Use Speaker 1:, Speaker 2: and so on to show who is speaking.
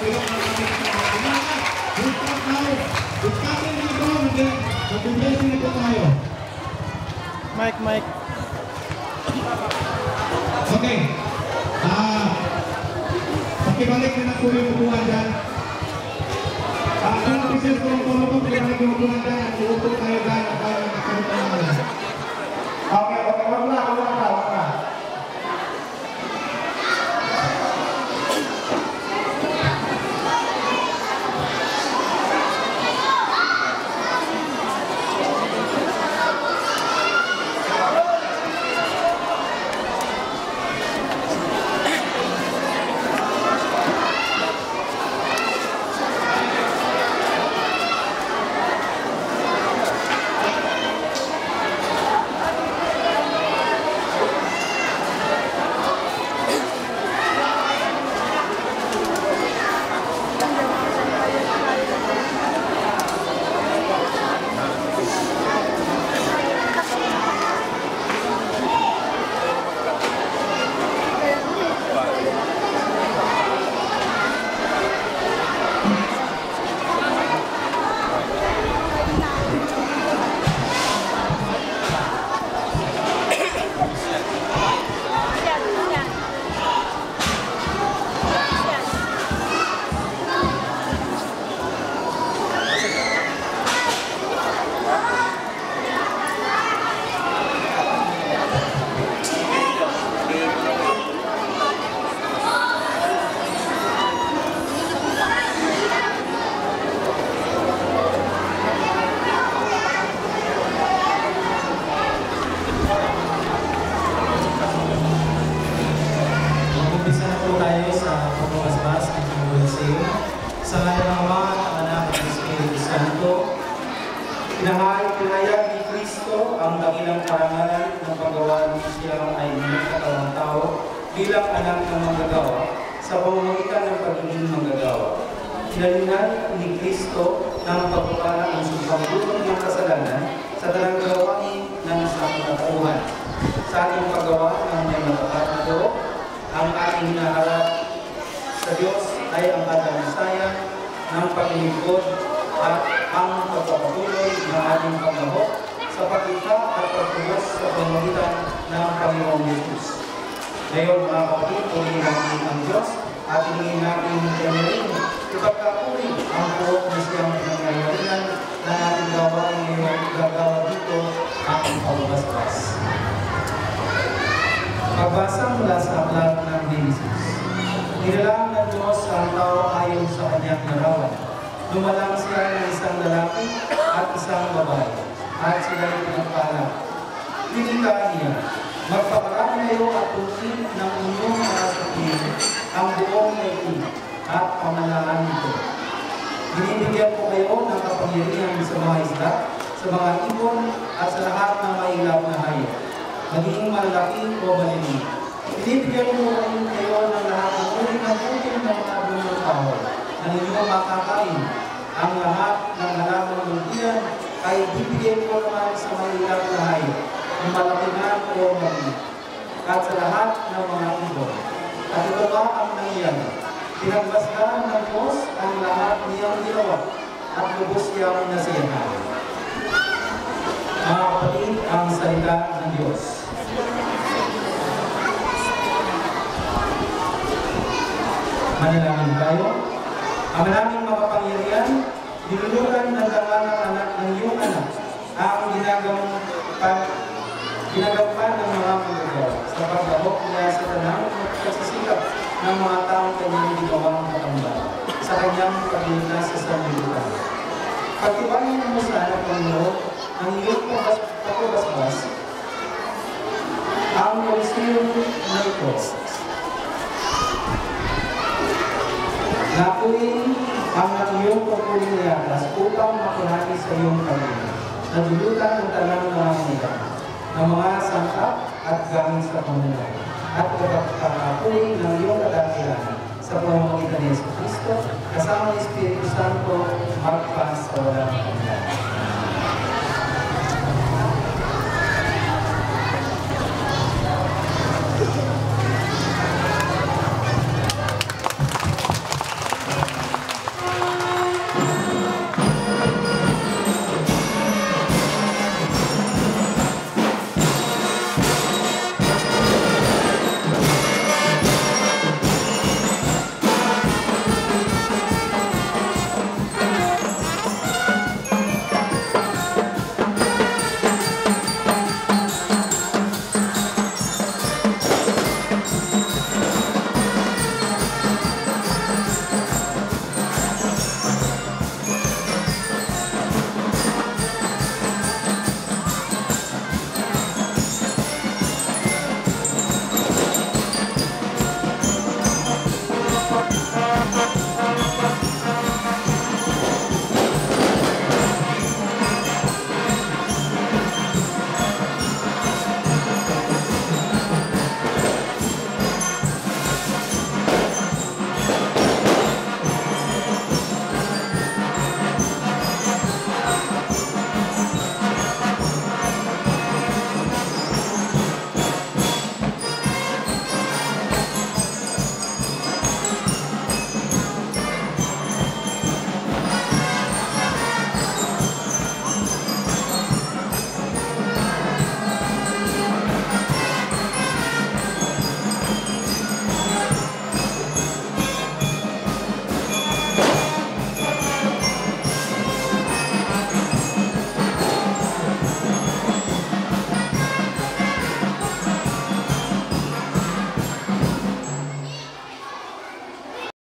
Speaker 1: pero ang ating kailangan. Stop now. Discussing na ito. Mag-investing na po tayo.
Speaker 2: Mike.
Speaker 1: Okay. Pakibalik na na po yung upuan dyan. Kung official po ang pakibalik yung upuan dyan, uupo tayo dyan at tayo nakakaroon naman. Okay, wag na.
Speaker 2: Pinahayag ni Kristo ang dakilang parangalan ng paggawa ng siya ay nagkatawang tao bilang anak ng manggagawa sa pamamagitan ng pagiging manggagawa. Hinalinan ni Kristo ng pagpapala ng sumpang-dulong ng kasalanan sa dalang gawain ng sangkatauhan. Sa ating paggawa ng may matapat na loob, ang ating hinaharap sa Diyos ay ang kadamisayan ng paglilingkod at ang pagpapatuloy ng ating paglahok sa pagkita at pagtulos sa pamamagitan ng Panginoong Jesus. Ngayon mga kapatid, purihin natin ang Diyos at hingin natin kanyang ipagkakuri ang buot na siyang pinangyayarihan na ating gawain ngayon gagawa dito ang pagbabasbas. Pagbasa mula sa aklat ng Genesis. Nilalang ng Diyos ang tao ayon sa kanyang larawan. Lumalang siya ng isang lalaki at isang babae, at sila'y pinagpala. Pinita niya, magpakarami kayo at tusin ng inyong mga sakin ang buong naiti at pamalaan nito. Binibigyan ko kayo ng kapangyarihan sa mga isda, sa mga ibon, at sa lahat ng mailap na hayop, magiging malaki o maliliit. Binibigyan ko kayo ng lahat ng uri ng puting ng mga bunong tao na ninyong makakain. Ang lahat ng halaman ng diyan ay bibigyan ko naman sa mailap na hayop, ng malaki na o maliit, at sa lahat ng mga ibon. At ito ba ang nangyari? Pinagbasdahan ng Diyos ang lahat niyang ginawa at lubos siyang nasiyahan. Mga kapatid, ang salita ng Diyos. Manalangin tayo. Ang naming makapangyarihan, dinulugan ng dangal ng anak ng iyong anak ang ginagawa ng mga manggagawa sa paglahok niya sa tanang pagsisikap ng mga taong kanyang ginawang katambal sa kanyang paglinas sa sanlibutan. Pagtibayin mo sa anak ng Lord ang iyong pagbasbas ang Kolisiyong na ito. Nakuin ang iyong pagpuliyatas upang makulani sa iyong pamilya. Nagulutan ng talang nangangailangan ng mga sangkap at gamit sa pamumuhay at pagkakuin ng iyong kadakilan sa pamamagitan ni Jesu Cristo kasama ng Espiritu Santo magpas sa walang